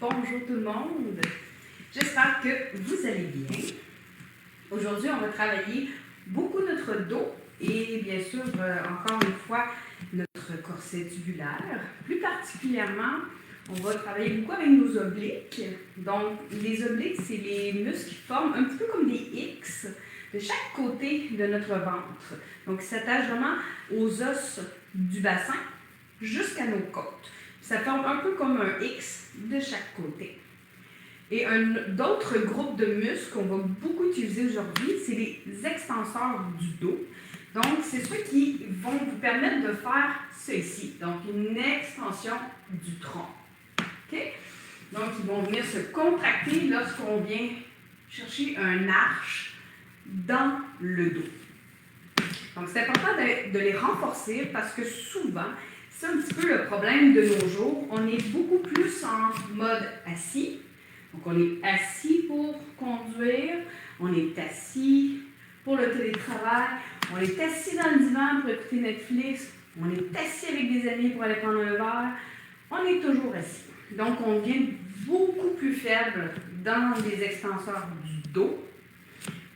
Bonjour tout le monde, j'espère que vous allez bien. Aujourd'hui, on va travailler beaucoup notre dos et bien sûr, encore une fois, notre corset tubulaire. Plus particulièrement, on va travailler beaucoup avec nos obliques. Donc, les obliques, c'est les muscles qui forment un petit peu comme des X de chaque côté de notre ventre. Donc, ils s'attachent vraiment aux os du bassin jusqu'à nos côtes. Ça forme un peu comme un X de chaque côté. Et d'autres groupes de muscles qu'on va beaucoup utiliser aujourd'hui, c'est les extenseurs du dos. Donc, c'est ceux qui vont vous permettre de faire ceci. Donc, une extension du tronc. Okay? Donc, ils vont venir se contracter lorsqu'on vient chercher un arche dans le dos. Donc, c'est important de les renforcer parce que souvent, c'est un petit peu le problème de nos jours. On est beaucoup plus en mode assis. Donc, on est assis pour conduire, on est assis pour le télétravail, on est assis dans le divan pour écouter Netflix, on est assis avec des amis pour aller prendre un verre. On est toujours assis. Donc, on devient beaucoup plus faible dans les extenseurs du dos.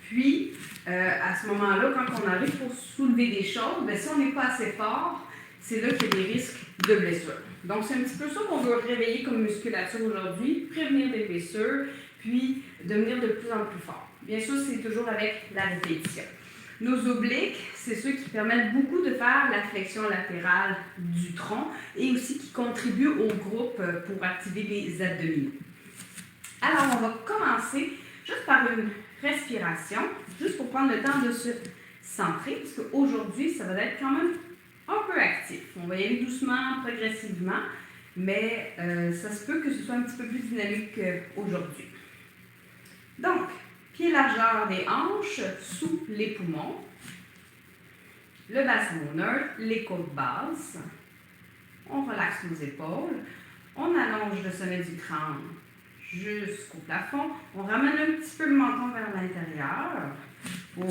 Puis, à ce moment-là, quand on arrive pour soulever des choses, bien, si on n'est pas assez fort, c'est là qu'il y a des risques de blessures. Donc, c'est un petit peu ça qu'on veut réveiller comme musculature aujourd'hui, prévenir des blessures, puis devenir de plus en plus fort. Bien sûr, c'est toujours avec la répétition. Nos obliques, c'est ceux qui permettent beaucoup de faire la flexion latérale du tronc et aussi qui contribuent au groupe pour activer les abdominaux. Alors, on va commencer juste par une respiration, juste pour prendre le temps de se centrer, parce qu'aujourd'hui, ça va être quand même un peu actif. On va y aller doucement, progressivement, mais ça se peut que ce soit un petit peu plus dynamique qu'aujourd'hui. Donc, pied largeur des hanches, sous les poumons, le bassin neutre, les côtes basses. On relaxe nos épaules, on allonge le sommet du crâne jusqu'au plafond. On ramène un petit peu le menton vers l'intérieur pour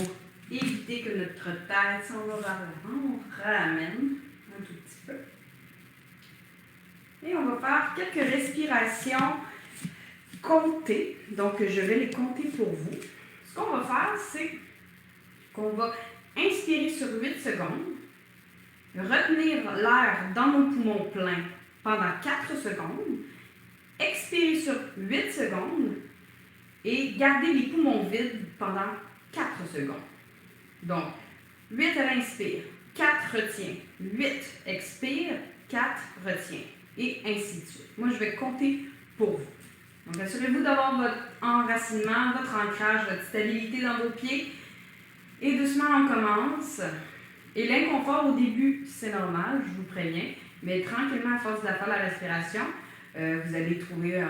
éviter que notre tête s'en va vers l'avant. On ramène un tout petit peu. Et on va faire quelques respirations comptées. Donc, je vais les compter pour vous. Ce qu'on va faire, c'est qu'on va inspirer sur 8 secondes, retenir l'air dans nos poumons pleins pendant 4 secondes, expirer sur 8 secondes et garder les poumons vides pendant 4 secondes. Donc, 8 à l'inspire, 4 retient, 8 expire, 4 retient, et ainsi de suite. Moi, je vais compter pour vous. Donc, assurez-vous d'avoir votre enracinement, votre ancrage, votre stabilité dans vos pieds. Et doucement, on commence. Et l'inconfort au début, c'est normal, je vous préviens, mais tranquillement, à force de faire la respiration, vous allez trouver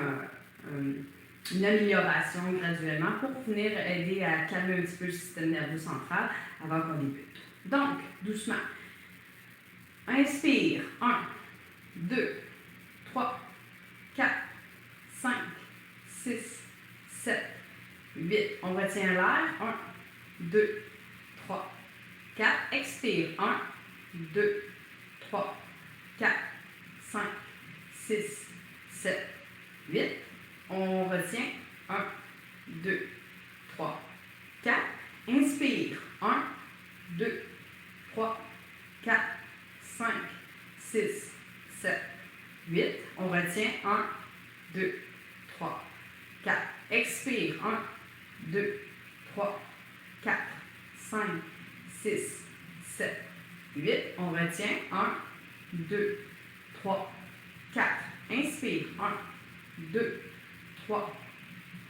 une amélioration graduellement pour venir aider à calmer un petit peu le système nerveux central avant qu'on débute. Donc, doucement. Inspire. 1, 2, 3, 4, 5, 6, 7, 8. On retient l'air. 1, 2, 3, 4. Expire. 1, 2, 3, 4, 5, 6, 7, 8. On retient 1, 2, 3, 4. Inspire. 1, 2, 3, 4, 5, 6, 7, 8. On retient 1, 2, 3, 4. Expire. 1, 2, 3, 4, 5, 6, 7, 8. On retient 1, 2, 3, 4. Inspire. 1, 2, 3,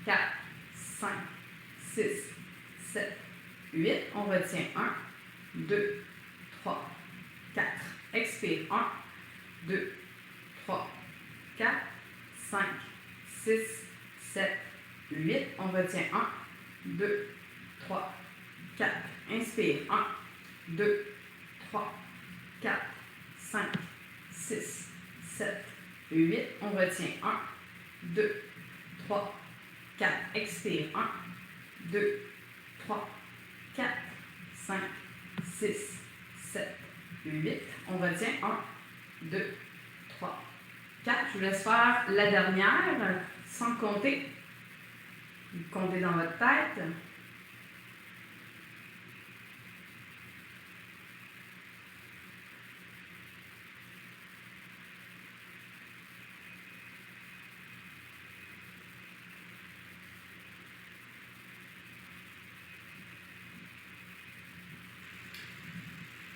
4, 5, 6, 7, 8. On retient 1, 2, 3, 4. Expire. 1, 2, 3, 4, 5, 6, 7, 8. On retient 1, 2, 3, 4. Inspire. 1, 2, 3, 4, 5, 6, 7, 8. On retient 1, 2, 3, 4. Expire. 1, 2, 3, 4, 5, 6, 7, 8. On retient 1, 2, 3, 4. Je vous laisse faire la dernière sans compter. Vous comptez dans votre tête.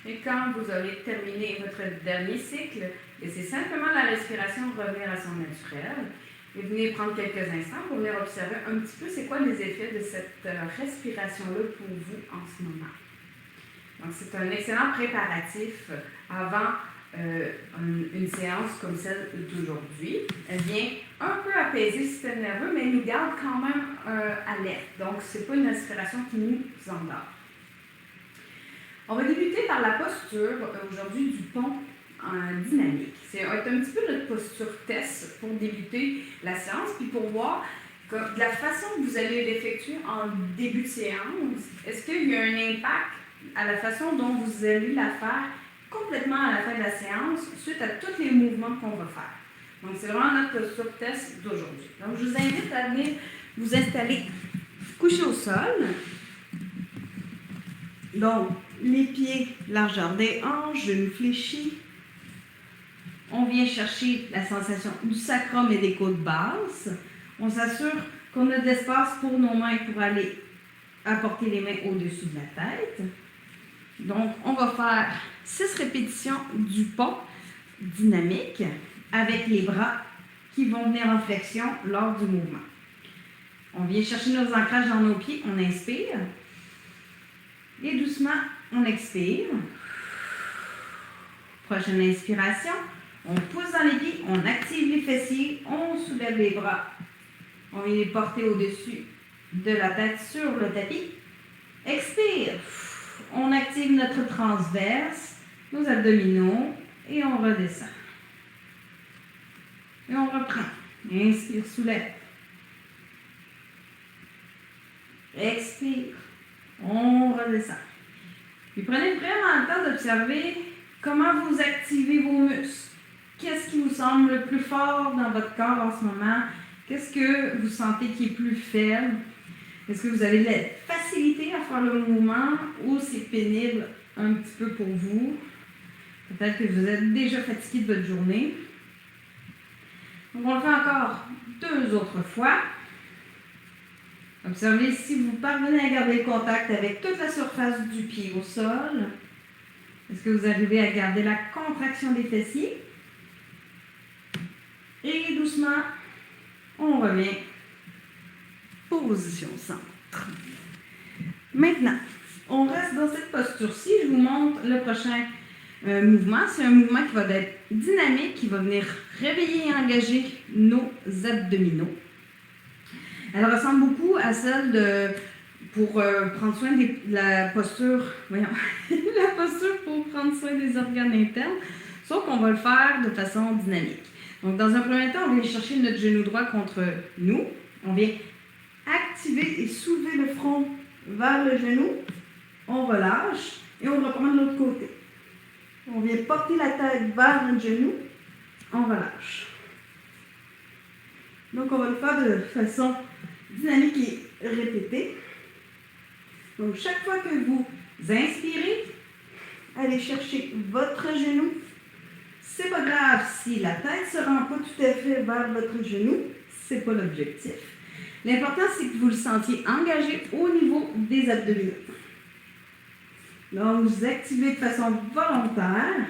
Et quand vous aurez terminé votre dernier cycle, laissez simplement la respiration revenir à son naturel. Et venez prendre quelques instants pour venir observer un petit peu c'est quoi les effets de cette respiration-là pour vous en ce moment. Donc, c'est un excellent préparatif avant une séance comme celle d'aujourd'hui. Elle vient un peu apaiser le système nerveux, mais elle nous garde quand même alerte. Donc, ce n'est pas une respiration qui nous endort. On va débuter par la posture aujourd'hui du pont dynamique. C'est un petit peu notre posture test pour débuter la séance, puis pour voir de la façon que vous allez l'effectuer en début de séance, est-ce qu'il y a un impact à la façon dont vous allez la faire complètement à la fin de la séance suite à tous les mouvements qu'on va faire. Donc, c'est vraiment notre posture test d'aujourd'hui. Donc, je vous invite à venir vous installer couché au sol. Donc, les pieds, largeur des hanches, genoux fléchis. On vient chercher la sensation du sacrum et des côtes basses. On s'assure qu'on a de l'espace pour nos mains pour aller apporter les mains au-dessus de la tête. Donc, on va faire 6 répétitions du pont dynamique avec les bras qui vont venir en flexion lors du mouvement. On vient chercher nos ancrages dans nos pieds. On inspire. Et doucement, on expire. Prochaine inspiration. On pousse dans les pieds, on active les fessiers, on soulève les bras. On vient les porter au-dessus de la tête sur le tapis. Expire. On active notre transverse, nos abdominaux et on redescend. Et on reprend. Inspire, soulève. Expire. On redescend. Puis prenez vraiment le temps d'observer comment vous activez vos muscles. Qu'est-ce qui vous semble le plus fort dans votre corps en ce moment? Qu'est-ce que vous sentez qui est plus faible? Est-ce que vous avez de la facilité à faire le mouvement ou c'est pénible un petit peu pour vous? Peut-être que vous êtes déjà fatigué de votre journée. Donc, on le fait encore 2 autres fois. Observez si vous parvenez à garder le contact avec toute la surface du pied au sol. Est-ce que vous arrivez à garder la contraction des fessiers? Et doucement, on revient. Position centre. Maintenant, on reste dans cette posture-ci. Je vous montre le prochain mouvement. C'est un mouvement qui va être dynamique, qui va venir réveiller et engager nos abdominaux. Elle ressemble beaucoup à celle pour prendre soin de la posture, la posture pour prendre soin des organes internes, sauf qu'on va le faire de façon dynamique. Donc, dans un premier temps, on vient chercher notre genou droit contre nous. On vient activer et soulever le front vers le genou. On relâche et on reprend de l'autre côté. On vient porter la tête vers notre genou. On relâche. Donc, on va le faire de façon dynamique et répétée. Donc, chaque fois que vous inspirez, allez chercher votre genou. C'est pas grave si la tête ne se rend pas tout à fait vers votre genou. Ce n'est pas l'objectif. L'important, c'est que vous le sentiez engagé au niveau des abdominaux. Donc, vous activez de façon volontaire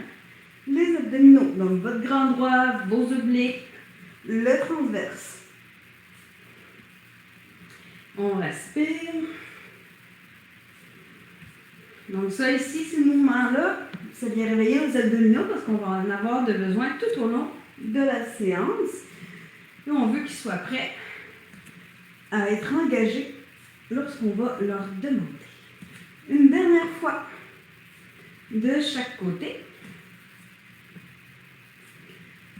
les abdominaux. Donc, votre grand droit, vos obliques, le transverse. On respire. Donc, ça ici, ce mouvement-là, ça vient réveiller nos abdominaux parce qu'on va en avoir de besoin tout au long de la séance. Et on veut qu'ils soient prêts à être engagés lorsqu'on va leur demander. Une dernière fois de chaque côté.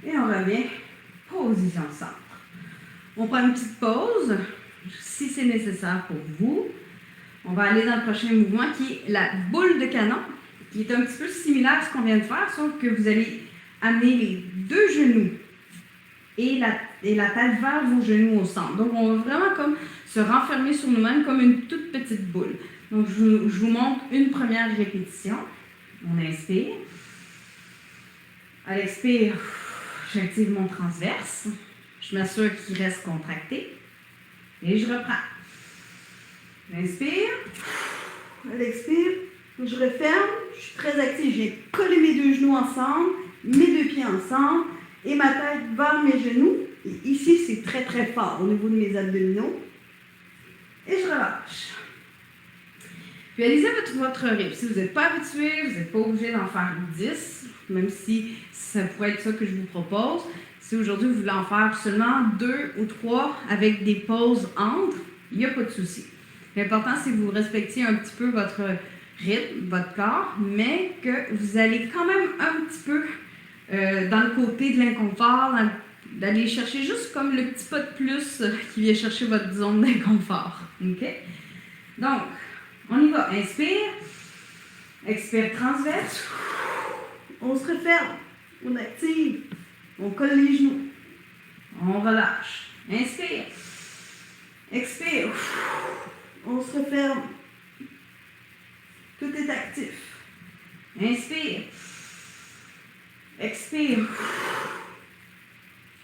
Et on revient, position centre. On prend une petite pause, si c'est nécessaire pour vous. On va aller dans le prochain mouvement qui est la boule de canon, qui est un petit peu similaire à ce qu'on vient de faire, sauf que vous allez amener les 2 genoux et la tête vers vos genoux au centre. Donc, on va vraiment comme se renfermer sur nous-mêmes comme une toute petite boule. Donc, je vous montre une première répétition. On inspire. À l'expire, j'active mon transverse. Je m'assure qu'il reste contracté. Et je reprends. J'inspire. À l'expire, je referme. Je suis très active. J'ai collé mes deux genoux ensemble, mes deux pieds ensemble et ma tête vers mes genoux. Et ici, c'est très, très fort au niveau de mes abdominaux. Et je relâche. Puis allez-y à votre rythme. Si vous n'êtes pas habitué, vous n'êtes pas obligé d'en faire 10, même si ça pourrait être ça que je vous propose. Si aujourd'hui vous voulez en faire seulement 2 ou 3 avec des pauses entre, il n'y a pas de souci. L'important, c'est que vous respectiez un petit peu votre rythme, votre corps, mais que vous allez quand même un petit peu dans le côté de l'inconfort, d'aller chercher juste comme le petit pas de plus qui vient chercher votre zone d'inconfort. OK? Donc, on y va. Inspire. Expire transverse. On se referme. On active. On colle les genoux. On relâche. Inspire. Expire. On se referme. Tout est actif. Inspire. Expire.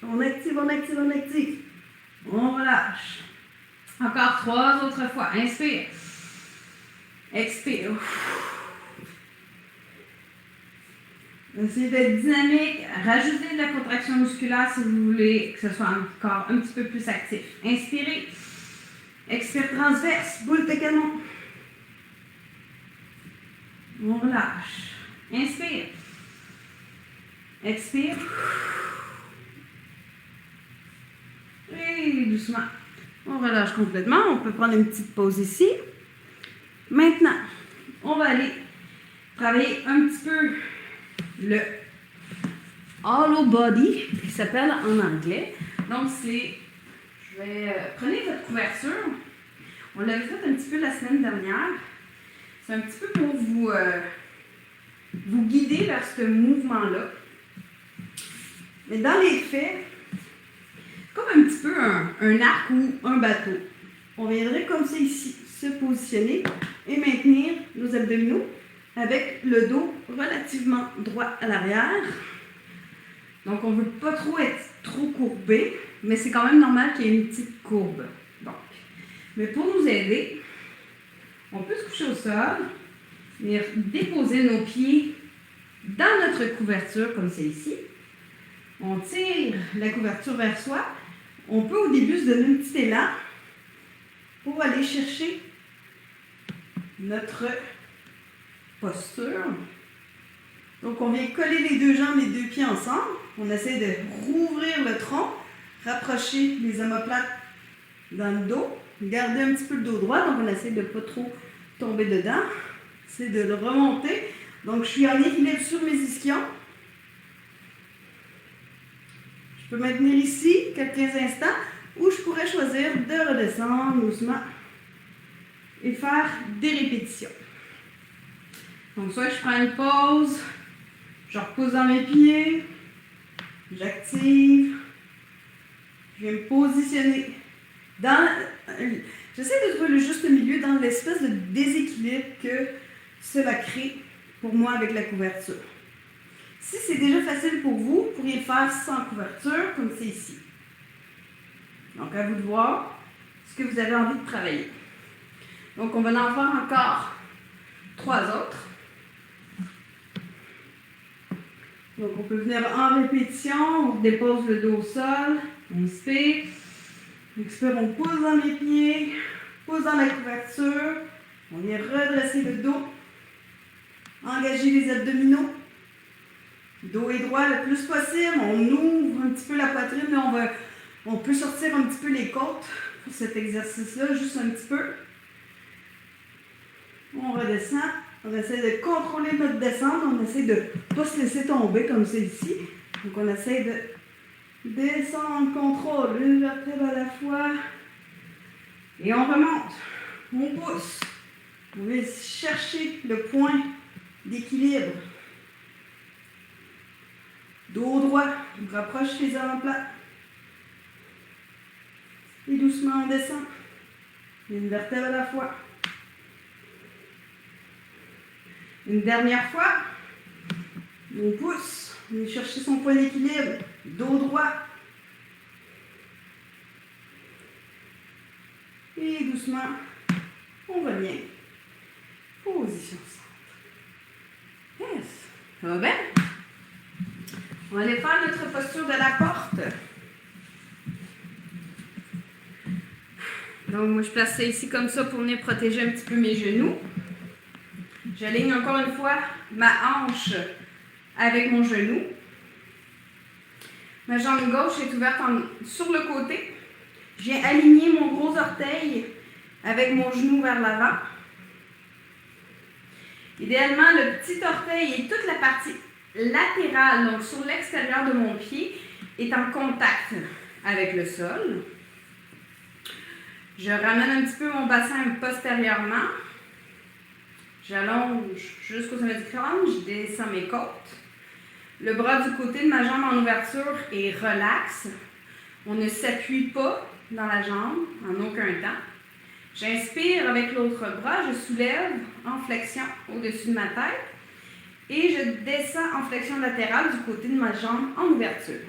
On active, on active, on active. On relâche. Encore 3 autres fois. Inspire. Expire. Essayez d'être dynamique. Rajoutez de la contraction musculaire si vous voulez que ce soit encore un petit peu plus actif. Inspirez. Expire transverse. Boule de canon. On relâche. Inspire. Expire. Et doucement. On relâche complètement. On peut prendre une petite pause ici. Maintenant, on va aller travailler un petit peu le hollow body, qui s'appelle en anglais. Donc, prenez votre couverture. On l'avait fait un petit peu la semaine dernière. C'est un petit peu pour vous guider vers ce mouvement-là. Mais dans les faits, comme un petit peu un arc ou un bateau. On viendrait comme ça ici, se positionner et maintenir nos abdominaux avec le dos relativement droit à l'arrière. Donc, on ne veut pas trop être trop courbé, mais c'est quand même normal qu'il y ait une petite courbe. Donc, mais pour nous aider, on peut se coucher au sol, venir déposer nos pieds dans notre couverture, comme c'est ici. On tire la couverture vers soi. On peut au début se donner un petit élan pour aller chercher notre posture. Donc, on vient coller les deux jambes, les deux pieds ensemble. On essaie de rouvrir le tronc, rapprocher les omoplates dans le dos, garder un petit peu le dos droit. Donc, on essaie de ne pas trop tomber dedans. C'est de le remonter. Donc, je suis en équilibre sur mes ischions. Je peux maintenir ici quelques instants ou je pourrais choisir de redescendre doucement et faire des répétitions. Donc, soit je prends une pause, je repose dans mes pieds, j'active, je viens me positionner j'essaie de trouver le juste milieu dans l'espèce de déséquilibre que cela crée pour moi avec la couverture. Si c'est déjà facile pour vous, vous pourriez le faire sans couverture, comme c'est ici. Donc, à vous de voir ce que vous avez envie de travailler. Donc, on va en faire encore 3 autres. Donc, on peut venir en répétition, on dépose le dos au sol, on inspire. Expire, on pousse dans les pieds, pousse dans la couverture, on vient redresser le dos, engager les abdominaux. Dos est droit le plus possible, on ouvre un petit peu la poitrine, mais on peut sortir un petit peu les côtes pour cet exercice-là, juste un petit peu. On redescend, on essaie de contrôler notre descente, on essaie de ne pas se laisser tomber comme c'est ici. Donc on essaie de descendre, contrôle, une vertèbre à la fois. Et on remonte, on pousse. On va chercher le point d'équilibre. Dos droit, on rapproche les omoplates. Et doucement, on descend. Une vertèbre à la fois. Une dernière fois. On pousse. On va chercher son point d'équilibre. Dos droit. Et doucement, on revient. Position centre. Yes. Ça va bien? On va aller faire notre posture de la porte. Donc, moi, je place ça ici comme ça pour venir protéger un petit peu mes genoux. J'aligne encore une fois ma hanche avec mon genou. Ma jambe gauche est ouverte sur le côté. Je viens aligner mon gros orteil avec mon genou vers l'avant. Idéalement, le petit orteil et toute la partie latérale, donc sur l'extérieur de mon pied, est en contact avec le sol. Je ramène un petit peu mon bassin postérieurement. J'allonge jusqu'au sommet du crâne, je descends mes côtes. Le bras du côté de ma jambe en ouverture est relax. On ne s'appuie pas dans la jambe en aucun temps. J'inspire avec l'autre bras, je soulève en flexion au-dessus de ma tête et je descends en flexion latérale du côté de ma jambe en ouverture.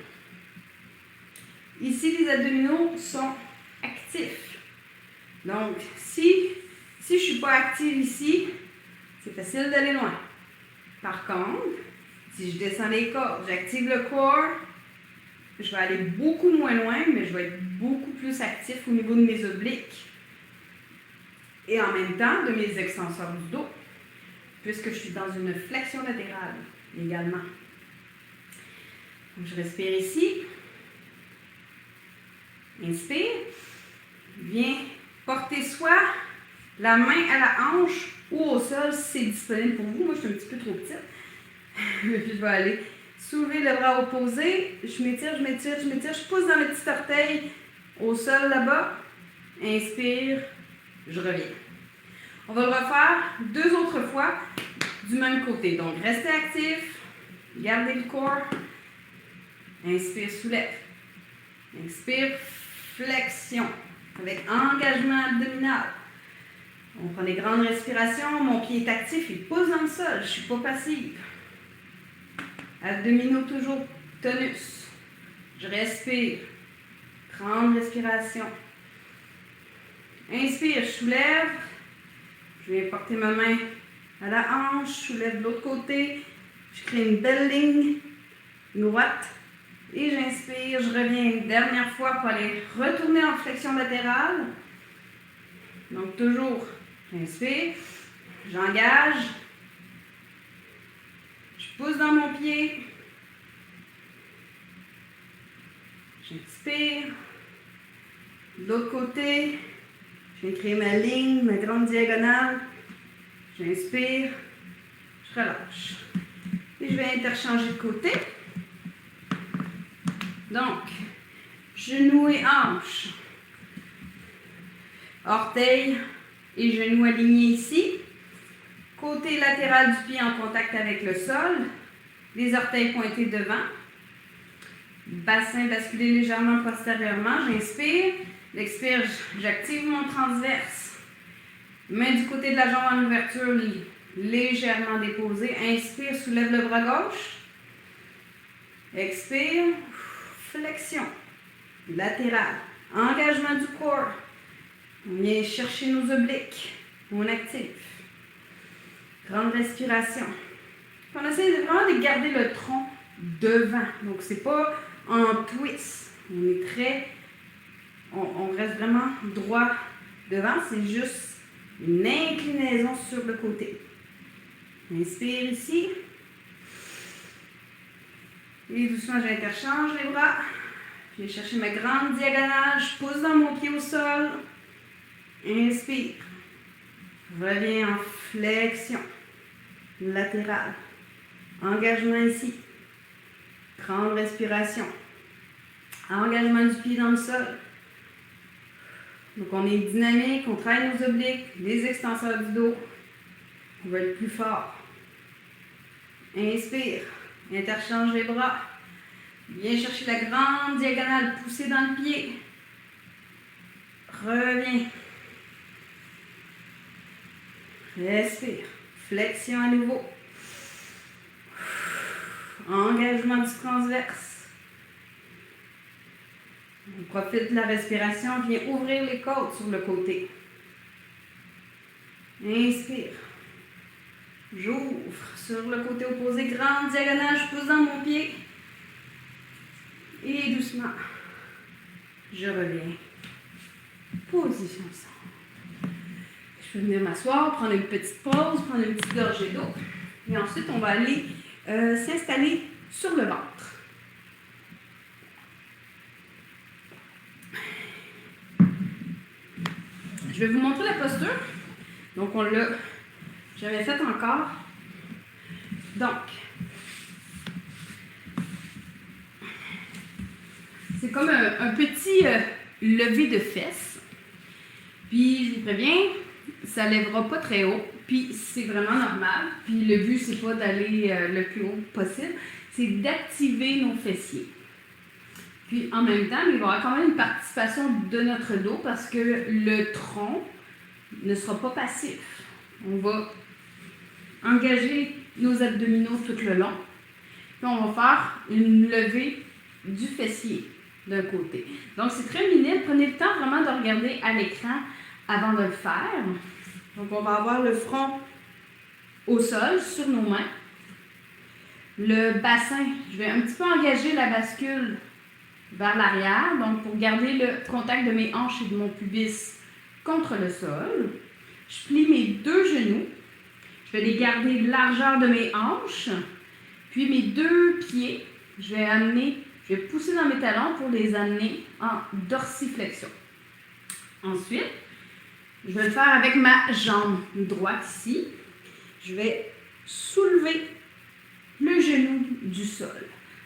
Ici, les abdominaux sont actifs. Donc, si je ne suis pas active ici, c'est facile d'aller loin. Par contre, si je descends les corps, j'active le corps, je vais aller beaucoup moins loin, mais je vais être beaucoup plus actif au niveau de mes obliques. Et en même temps, de mes extenseurs du dos, puisque je suis dans une flexion latérale également. Donc, je respire ici. Inspire. Viens porter soit la main à la hanche ou au sol si c'est disponible pour vous. Moi, je suis un petit peu trop petite. Puis je vais aller soulever le bras opposé. Je m'étire, je m'étire, je m'étire. Je pousse dans le petit orteil au sol là-bas. Inspire. Je reviens. On va le refaire 2 autres fois du même côté. Donc, restez actif. Gardez le corps. Inspire, soulève. Inspire, flexion. Avec engagement abdominal. On prend des grandes respirations. Mon pied est actif. Il pousse dans le sol. Je ne suis pas passive. Abdominaux toujours tonus. Je respire. Grande respiration. Inspire, je soulève. Je vais porter ma main à la hanche, je soulève de l'autre côté. Je crée une belle ligne droite. Et j'inspire, je reviens une dernière fois pour aller retourner en flexion latérale. Donc toujours, j'inspire, j'engage. Je pousse dans mon pied. J'inspire. De l'autre côté. Je vais créer ma ligne, ma grande diagonale. J'inspire, je relâche. Et je vais interchanger de côté. Donc, genoux et hanches. Orteil et genoux alignés ici. Côté latéral du pied en contact avec le sol. Les orteils pointés devant. Bassin basculé légèrement postérieurement. J'inspire. L'expire, j'active mon transverse. Main du côté de la jambe en ouverture, légèrement déposée. Inspire, soulève le bras gauche. Expire, flexion. Latérale. Engagement du corps. On vient chercher nos obliques. On active. Grande respiration. On essaie vraiment de garder le tronc devant. Donc, c'est pas en twist. On reste vraiment droit devant. C'est juste une inclinaison sur le côté. Inspire ici. Et doucement, j'interchange les bras. Je vais chercher ma grande diagonale. Je pousse dans mon pied au sol. Inspire. Reviens en flexion. Latérale. Engagement ici. Grande respiration. Engagement du pied dans le sol. Donc, on est dynamique, on travaille nos obliques, les extenseurs du dos. On va être plus fort. Inspire. Interchange les bras. Viens chercher la grande diagonale poussée dans le pied. Reviens. Respire. Flexion à nouveau. Engagement du transverse. On profite de la respiration. Viens ouvrir les côtes sur le côté. Inspire. J'ouvre sur le côté opposé. Grande diagonale. Je pousse dans mon pied. Et doucement, je reviens. Position simple. Je peux venir m'asseoir, prendre une petite pause, prendre une petite gorgée d'eau. Et ensuite, on va aller s'installer sur le ventre. Je vais vous montrer la posture. Donc, on l'a jamais faite encore. Donc, c'est comme un petit lever de fesses. Puis, je vous préviens, ça ne lèvera pas très haut. Puis, c'est vraiment normal. Puis, le but, c'est pas d'aller le plus haut possible. C'est d'activer nos fessiers. Puis, en même temps, il va y avoir quand même une participation de notre dos parce que le tronc ne sera pas passif. On va engager nos abdominaux tout le long. Puis, on va faire une levée du fessier d'un côté. Donc, c'est très minime. Prenez le temps vraiment de regarder à l'écran avant de le faire. Donc, on va avoir le front au sol, sur nos mains. Le bassin, je vais un petit peu engager la bascule vers l'arrière, donc pour garder le contact de mes hanches et de mon pubis contre le sol. Je plie mes deux genoux. Je vais les garder largeur de mes hanches. Puis mes deux pieds, je vais pousser dans mes talons pour les amener en dorsiflexion. Ensuite, je vais le faire avec ma jambe droite ici. Je vais soulever le genou du sol.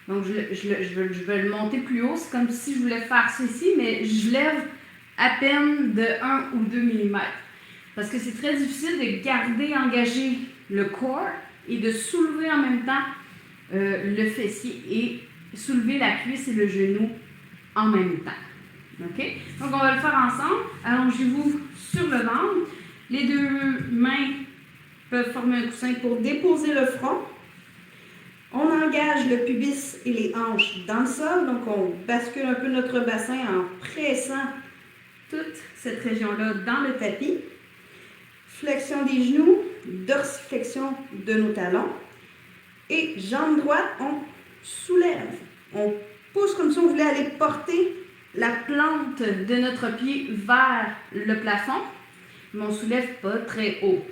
Donc, je vais le monter plus haut. C'est comme si je voulais faire ceci, mais je lève à peine de 1 ou 2 mm. Parce que c'est très difficile de garder engagé le corps et de soulever en même temps le fessier et soulever la cuisse et le genou en même temps. OK? Donc, on va le faire ensemble. Allongez-vous sur le ventre. Les deux mains peuvent former un coussin pour déposer le front. On engage le pubis et les hanches dans le sol. Donc, on bascule un peu notre bassin en pressant toute cette région-là dans le tapis. Flexion des genoux, dorsiflexion de nos talons. Et jambe droite, on soulève. On pousse comme si on voulait aller porter la plante de notre pied vers le plafond, mais on ne soulève pas très haut.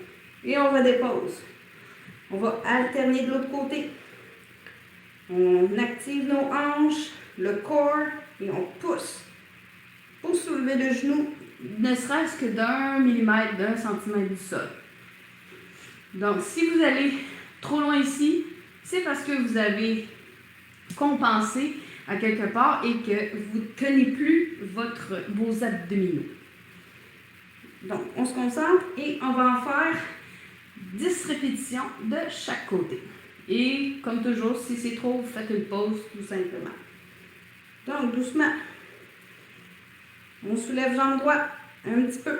Et on redépose. On va alterner de l'autre côté. On active nos hanches, le corps, et on pousse pour soulever le genou, ne serait-ce que d'1 millimètre, d'1 centimètre du sol. Donc, si vous allez trop loin ici, c'est parce que vous avez compensé à quelque part et que vous ne tenez plus vos abdominaux. Donc, on se concentre et on va en faire 10 répétitions de chaque côté. Et comme toujours, si c'est trop, vous faites une pause tout simplement. Donc, doucement. On soulève jambe droite un petit peu.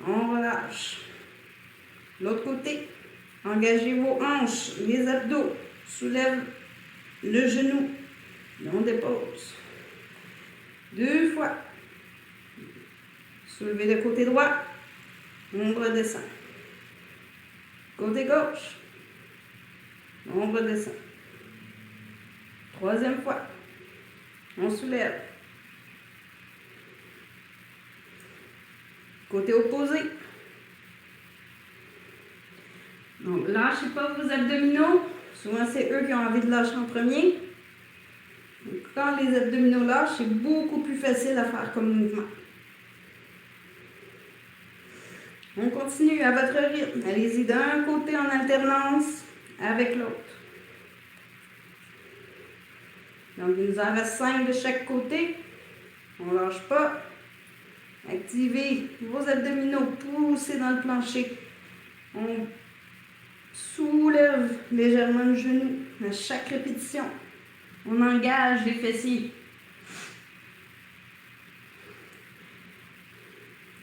On relâche. L'autre côté. Engagez vos hanches, les abdos. Soulève le genou. On dépose. 2 fois. Soulevez le côté droit. On redescend. Côté gauche. On redescend. 3e fois. On soulève. Côté opposé. Donc, lâchez pas vos abdominaux. Souvent, c'est eux qui ont envie de lâcher en premier. Donc, quand les abdominaux lâchent, c'est beaucoup plus facile à faire comme mouvement. On continue à votre rythme. Allez-y d'un côté en alternance avec l'autre. Donc, il nous en reste 5 de chaque côté. On ne lâche pas. Activez vos abdominaux, poussez dans le plancher. On soulève légèrement le genou à chaque répétition. On engage les fessiers.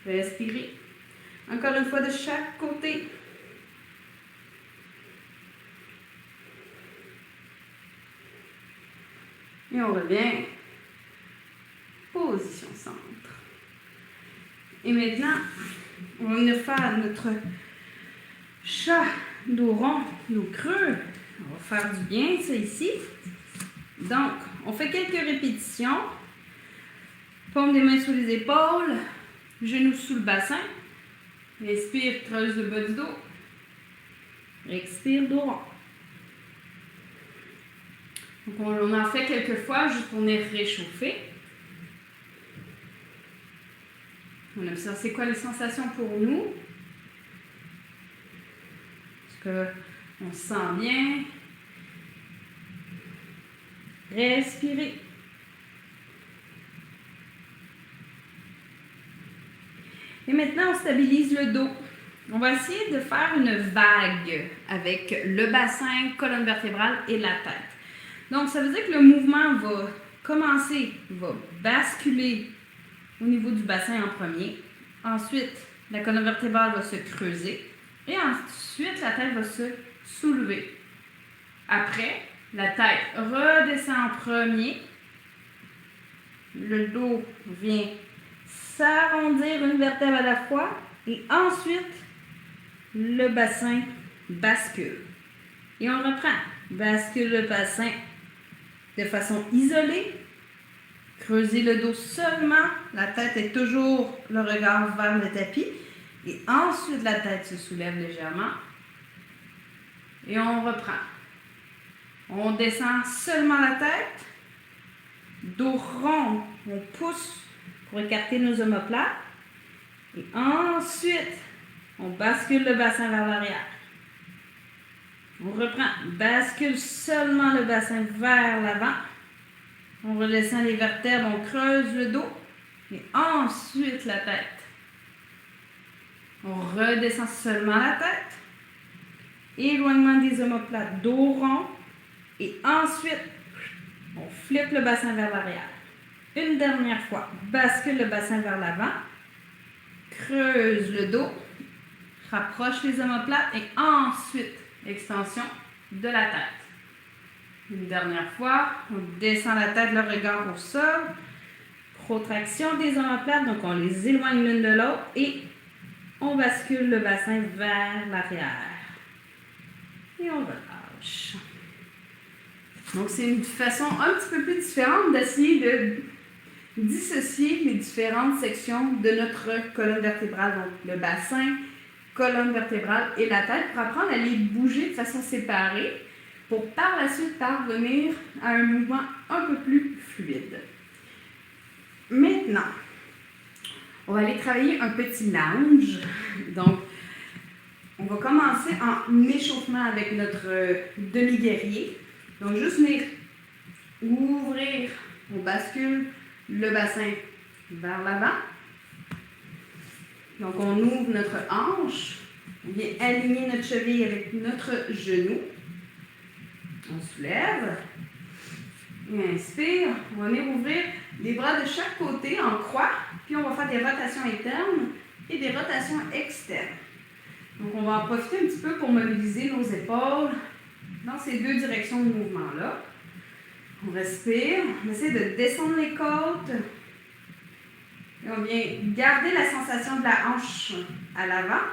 Respirez. Encore une fois de chaque côté. Et on revient. Position centre. Et maintenant, on va venir faire notre chat dos rond, dos creux. On va faire du bien, ça ici. Donc, on fait quelques répétitions. Paume des mains sous les épaules. Genoux sous le bassin. Respire, creuse le bas du dos. Expire, dos rond. Donc, on en fait quelques fois juste pour venir réchauffer. On observe c'est quoi les sensations pour nous. Est-ce qu'on se sent bien? Respirez. Et maintenant, on stabilise le dos. On va essayer de faire une vague avec le bassin, colonne vertébrale et la tête. Donc, ça veut dire que le mouvement va commencer, va basculer au niveau du bassin en premier. Ensuite, la colonne vertébrale va se creuser. Et ensuite, la tête va se soulever. Après, la tête redescend en premier. Le dos vient s'arrondir une vertèbre à la fois. Et ensuite, le bassin bascule. Et on reprend. Bascule le bassin de façon isolée. Creusez le dos seulement. La tête est toujours le regard vers le tapis. Et ensuite, la tête se soulève légèrement. Et on reprend. On descend seulement la tête. Dos rond. On pousse pour écarter nos omoplates. Et ensuite, on bascule le bassin vers l'arrière. On reprend. Bascule seulement le bassin vers l'avant. On redescend les vertèbres, on creuse le dos. Et ensuite, la tête. On redescend seulement la tête. Éloignement des omoplates, dos rond. Et ensuite, on flippe le bassin vers l'arrière. Une dernière fois, bascule le bassin vers l'avant. Creuse le dos. Rapproche les omoplates. Et ensuite, extension de la tête. Une dernière fois, on descend la tête, le regard au sol. Protraction des omoplates, donc on les éloigne l'une de l'autre et on bascule le bassin vers l'arrière. Et on relâche. Donc c'est une façon un petit peu plus différente d'essayer de dissocier les différentes sections de notre colonne vertébrale, donc le bassin, colonne vertébrale et la tête, pour apprendre à les bouger de façon séparée, pour par la suite parvenir à un mouvement un peu plus fluide. Maintenant, on va aller travailler un petit lounge. Donc, on va commencer en échauffement avec notre demi-guerrier. Donc, juste venir ouvrir, on bascule le bassin vers l'avant. Donc, on ouvre notre hanche, on vient aligner notre cheville avec notre genou. On soulève. Et inspire. On va venir ouvrir les bras de chaque côté en croix. Puis on va faire des rotations internes et des rotations externes. Donc on va en profiter un petit peu pour mobiliser nos épaules dans ces deux directions de mouvement-là. On respire. On essaie de descendre les côtes. Et on vient garder la sensation de la hanche à l'avant.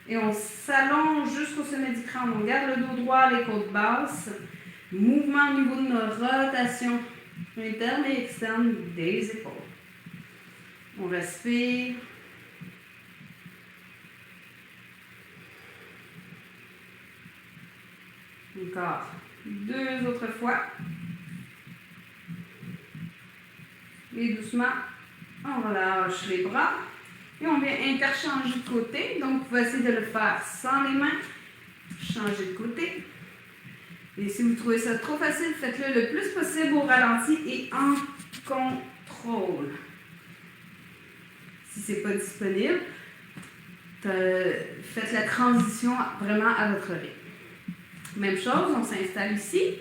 Et on s'allonge jusqu'au sommet du crâne. On garde le dos droit, les côtes basses. Mouvement au niveau de nos rotations internes et externes des épaules. On respire. Encore 2 autres fois. Et doucement, on relâche les bras. Et on vient interchanger de côté. Donc, vous pouvez essayer de le faire sans les mains. Changer de côté. Et si vous trouvez ça trop facile, faites-le le plus possible au ralenti et en contrôle. Si ce n'est pas disponible, faites la transition vraiment à votre rythme. Même chose, on s'installe ici.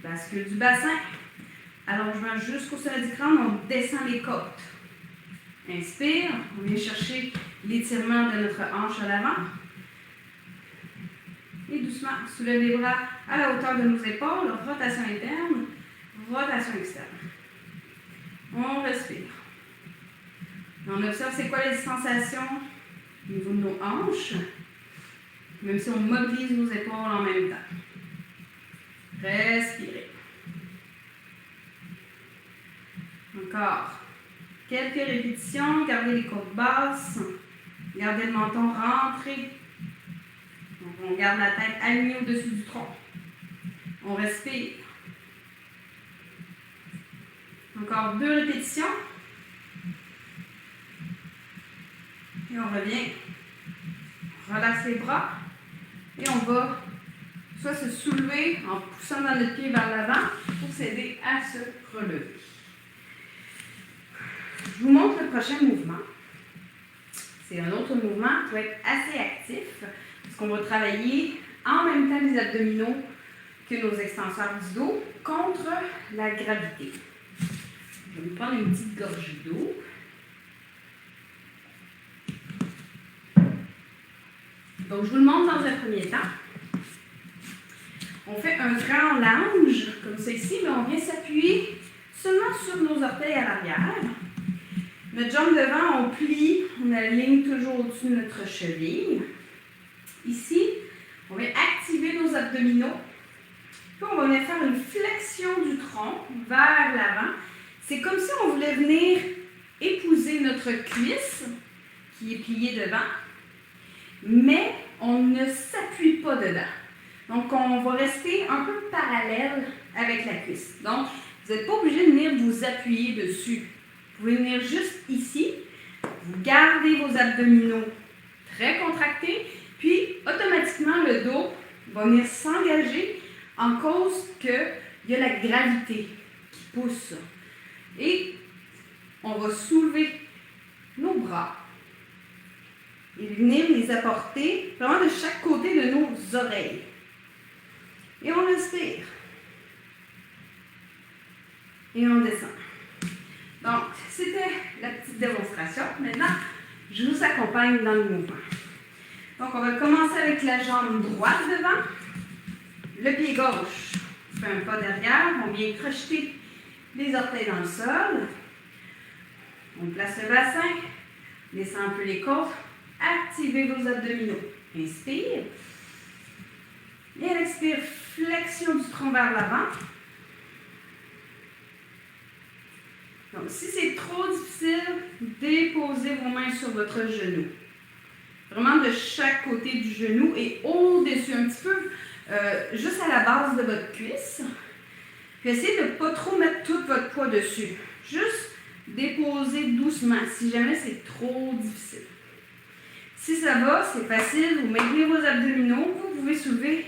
Bascule du bassin. Allongement jusqu'au sommet du crâne, on descend les côtes. Inspire, on vient chercher l'étirement de notre hanche à l'avant. Et doucement, soulève les bras à la hauteur de nos épaules, rotation interne, rotation externe. On respire. On observe c'est quoi les sensations au niveau de nos hanches, même si on mobilise nos épaules en même temps. Respirez. Encore. Quelques répétitions, gardez les côtes basses, gardez le menton rentré. Donc, on garde la tête alignée au-dessus du tronc. On respire. Encore 2 répétitions. Et on revient. On relaxe les bras. Et on va soit se soulever en poussant dans notre pied vers l'avant pour s'aider à se relever. Je vous montre le prochain mouvement. C'est un autre mouvement qui va être assez actif parce qu'on va travailler en même temps les abdominaux que nos extenseurs du dos contre la gravité. Je vais me prendre une petite gorgée d'eau. Donc, je vous le montre dans un premier temps. On fait un grand lunge, comme ça ici, mais on vient s'appuyer seulement sur nos orteils à l'arrière. Notre jambe devant, on plie, on aligne toujours au-dessus de notre cheville. Ici, on va activer nos abdominaux. Puis on va venir faire une flexion du tronc vers l'avant. C'est comme si on voulait venir épouser notre cuisse, qui est pliée devant, mais on ne s'appuie pas dedans. Donc, on va rester un peu parallèle avec la cuisse. Donc, vous n'êtes pas obligé de venir vous appuyer dessus. Vous pouvez venir juste ici, vous gardez vos abdominaux très contractés, puis automatiquement le dos va venir s'engager en cause qu'il y a la gravité qui pousse. Et on va soulever nos bras et venir les apporter vraiment de chaque côté de nos oreilles. Et on respire. Et on descend. Donc, c'était la petite démonstration. Maintenant, je vous accompagne dans le mouvement. Donc, on va commencer avec la jambe droite devant. Le pied gauche fait un pas derrière. On vient crocheter les orteils dans le sol. On place le bassin. Descend un peu les côtes. Activez vos abdominaux. Inspire. Et à l'expire, flexion du tronc vers l'avant. Donc, si c'est trop difficile, déposez vos mains sur votre genou. Vraiment de chaque côté du genou et au-dessus, un petit peu, juste à la base de votre cuisse. Puis essayez de ne pas trop mettre tout votre poids dessus. Juste déposer doucement, si jamais c'est trop difficile. Si ça va, c'est facile, vous maintenez vos abdominaux, vous pouvez soulever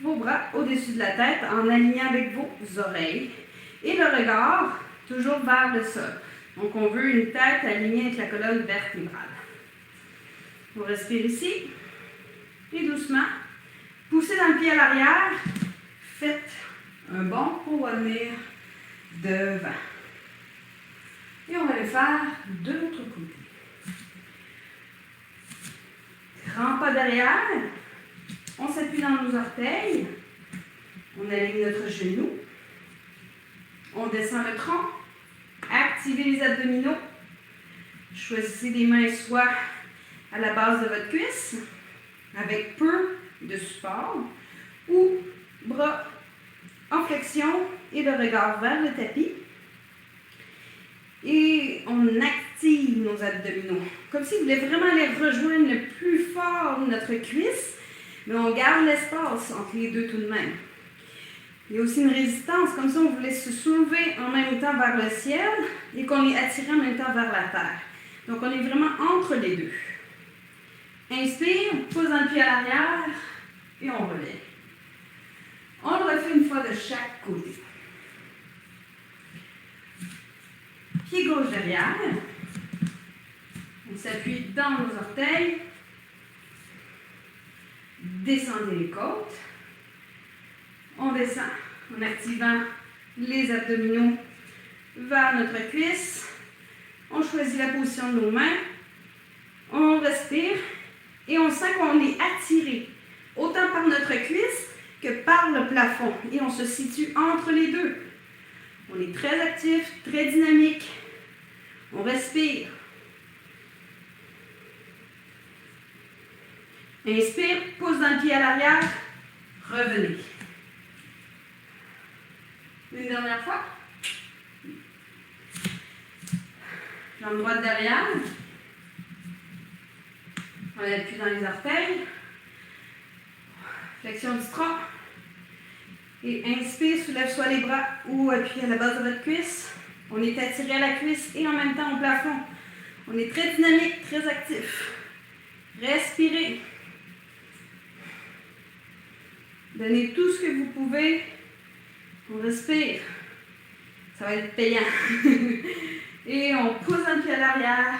vos bras au-dessus de la tête en alignant avec vos oreilles. Et le regard, toujours vers le sol. Donc, on veut une tête alignée avec la colonne vertébrale. On respire ici. Et doucement, poussez dans le pied à l'arrière. Faites un bond pour revenir devant. Et on va le faire de l'autre côté. Grand pas derrière. On s'appuie dans nos orteils. On aligne notre genou. On descend le tronc. Activez les abdominaux. Choisissez des mains soit à la base de votre cuisse, avec peu de support, ou bras en flexion et le regard vers le tapis. Et on active nos abdominaux. Comme si vous voulez vraiment les rejoindre le plus fort de notre cuisse, mais on garde l'espace entre les deux tout de même. Il y a aussi une résistance, comme ça on voulait se soulever en même temps vers le ciel et qu'on est attiré en même temps vers la terre. Donc on est vraiment entre les deux. Inspire, pousse dans le pied à l'arrière et on relève. On le refait une fois de chaque côté. Pied gauche derrière. On s'appuie dans nos orteils. Descendez les côtes. On descend en activant les abdominaux vers notre cuisse. On choisit la position de nos mains. On respire et on sent qu'on est attiré, autant par notre cuisse que par le plafond. Et on se situe entre les deux. On est très actif, très dynamique. On respire. Inspire, pousse dans le pied à l'arrière. Revenez. Une dernière fois. Jambe droite derrière. On appuie dans les orteils. Flexion du tronc. Et inspire, soulève soit les bras ou appuie à la base de votre cuisse. On est attiré à la cuisse et en même temps au plafond. On est très dynamique, très actif. Respirez. Donnez tout ce que vous pouvez. On respire. Ça va être payant. Et on pousse un pied à l'arrière.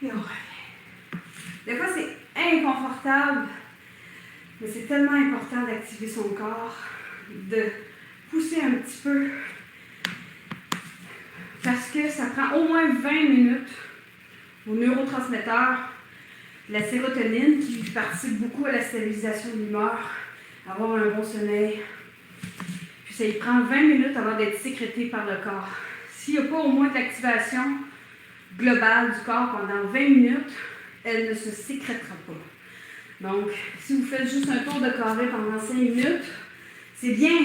Et on revient. Des fois, c'est inconfortable. Mais c'est tellement important d'activer son corps, de pousser un petit peu. Parce que ça prend au moins 20 minutes aux neurotransmetteurs, la sérotonine qui participe beaucoup à la stabilisation de l'humeur, avoir un bon sommeil. Puis ça y prend 20 minutes avant d'être sécrété par le corps. S'il n'y a pas au moins d'activation globale du corps pendant 20 minutes, elle ne se sécrétera pas. Donc, si vous faites juste un tour de carré pendant 5 minutes, c'est bien.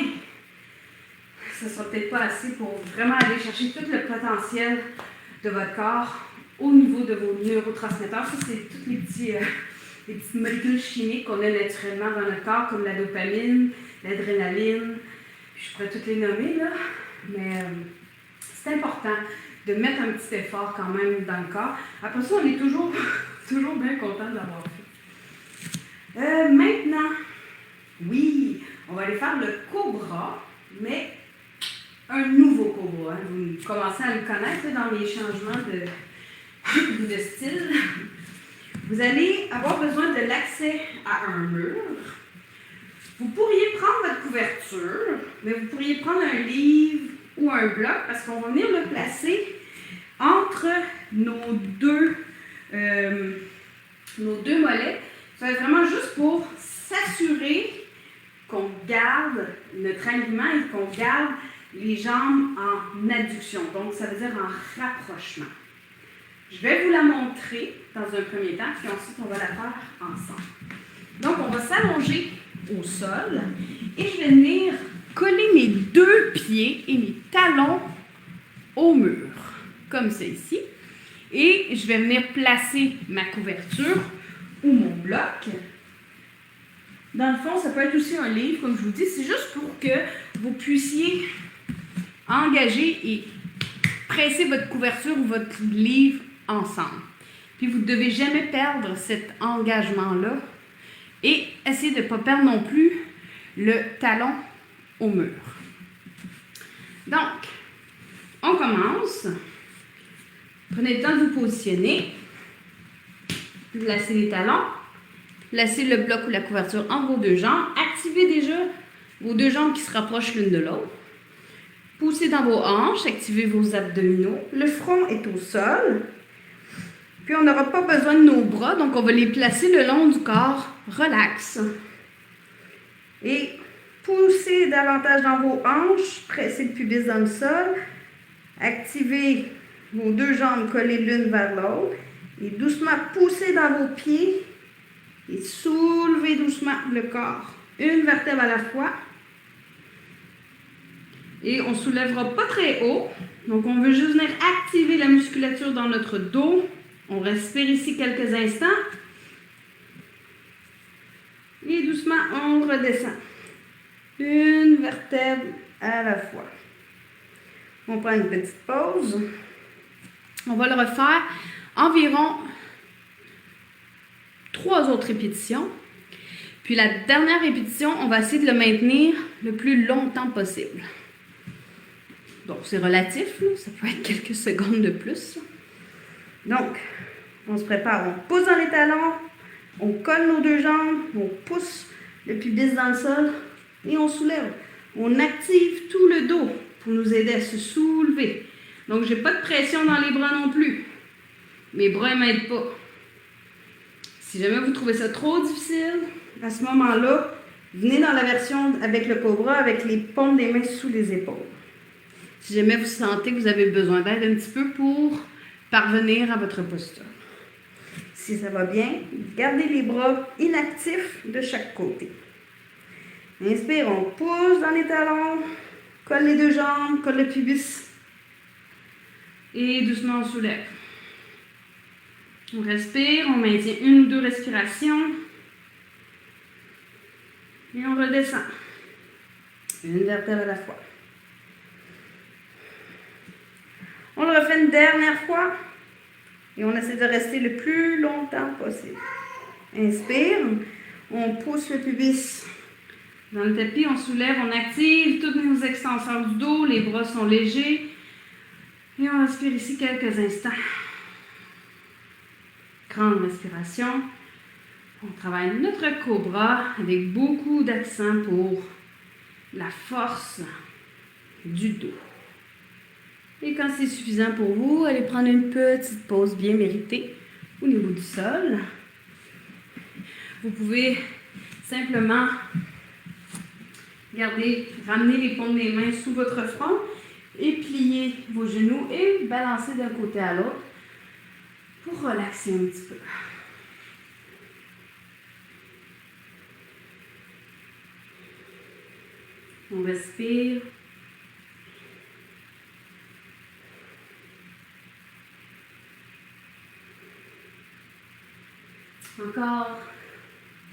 Ça ne sera peut-être pas assez pour vraiment aller chercher tout le potentiel de votre corps au niveau de vos neurotransmetteurs. Ça, c'est toutes les petites molécules chimiques qu'on a naturellement dans notre corps, comme la dopamine, l'adrénaline. Je pourrais toutes les nommer, là. Mais c'est important de mettre un petit effort quand même dans le corps. Après ça, on est toujours bien content de l'avoir fait. Maintenant, oui, on va aller faire le cobra, mais un nouveau cobra. Hein. Vous commencez à le connaître dans les changements de style. Vous allez avoir besoin de l'accès à un mur. Vous pourriez prendre votre couverture, mais vous pourriez prendre un livre ou un bloc parce qu'on va venir le placer entre nos deux mollets. Ça va être vraiment juste pour s'assurer qu'on garde notre alignement et qu'on garde les jambes en adduction. Donc, ça veut dire en rapprochement. Je vais vous la montrer dans un premier temps, puis ensuite, on va la faire ensemble. Donc, on va s'allonger au sol et je vais venir coller mes deux pieds et mes talons au mur, comme ça ici. Et je vais venir placer ma couverture ou mon bloc. Dans le fond, ça peut être aussi un livre, comme je vous dis. C'est juste pour que vous puissiez engager et presser votre couverture ou votre livre ensemble. Puis vous ne devez jamais perdre cet engagement-là et essayez de ne pas perdre non plus le talon au mur. Donc, on commence. Prenez le temps de vous positionner. Placez les talons. Placez le bloc ou la couverture entre vos deux jambes. Activez déjà vos deux jambes qui se rapprochent l'une de l'autre. Poussez dans vos hanches. Activez vos abdominaux. Le front est au sol. Puis on n'aura pas besoin de nos bras, donc on va les placer le long du corps. Relax. Et poussez davantage dans vos hanches. Pressez le pubis dans le sol. Activez vos deux jambes collées l'une vers l'autre. Et doucement poussez dans vos pieds. Et soulevez doucement le corps. Une vertèbre à la fois. Et on ne soulèvera pas très haut. Donc on veut juste venir activer la musculature dans notre dos. On respire ici quelques instants. Et doucement, on redescend. Une vertèbre à la fois. On prend une petite pause. On va le refaire environ 3 autres répétitions. Puis la dernière répétition, on va essayer de le maintenir le plus longtemps possible. Donc, c'est relatif, là. Ça peut être quelques secondes de plus. Donc, on se prépare. On pousse dans les talons, on colle nos deux jambes, on pousse le pubis dans le sol et on soulève. On active tout le dos pour nous aider à se soulever. Donc, je n'ai pas de pression dans les bras non plus. Mes bras ne m'aident pas. Si jamais vous trouvez ça trop difficile, à ce moment-là, venez dans la version avec le cobra, avec les paumes des mains sous les épaules. Si jamais vous sentez que vous avez besoin d'aide un petit peu pour parvenir à votre posture. Si ça va bien, gardez les bras inactifs de chaque côté. Inspire, on pousse dans les talons, colle les deux jambes, colle le pubis. Et doucement, on soulève. On respire, on maintient 1 ou 2 respirations. Et on redescend. Une vertèbre à la fois. On le refait une dernière fois. Et on essaie de rester le plus longtemps possible. Inspire. On pousse le pubis dans le tapis. On soulève, on active toutes nos extenseurs du dos. Les bras sont légers. Et on respire ici quelques instants. Grande respiration. On travaille notre cobra avec beaucoup d'accent pour la force du dos. Et quand c'est suffisant pour vous, allez prendre une petite pause bien méritée au niveau du sol. Vous pouvez simplement ramener les paumes des mains sous votre front et plier vos genoux et balancer d'un côté à l'autre pour relaxer un petit peu. On respire. Encore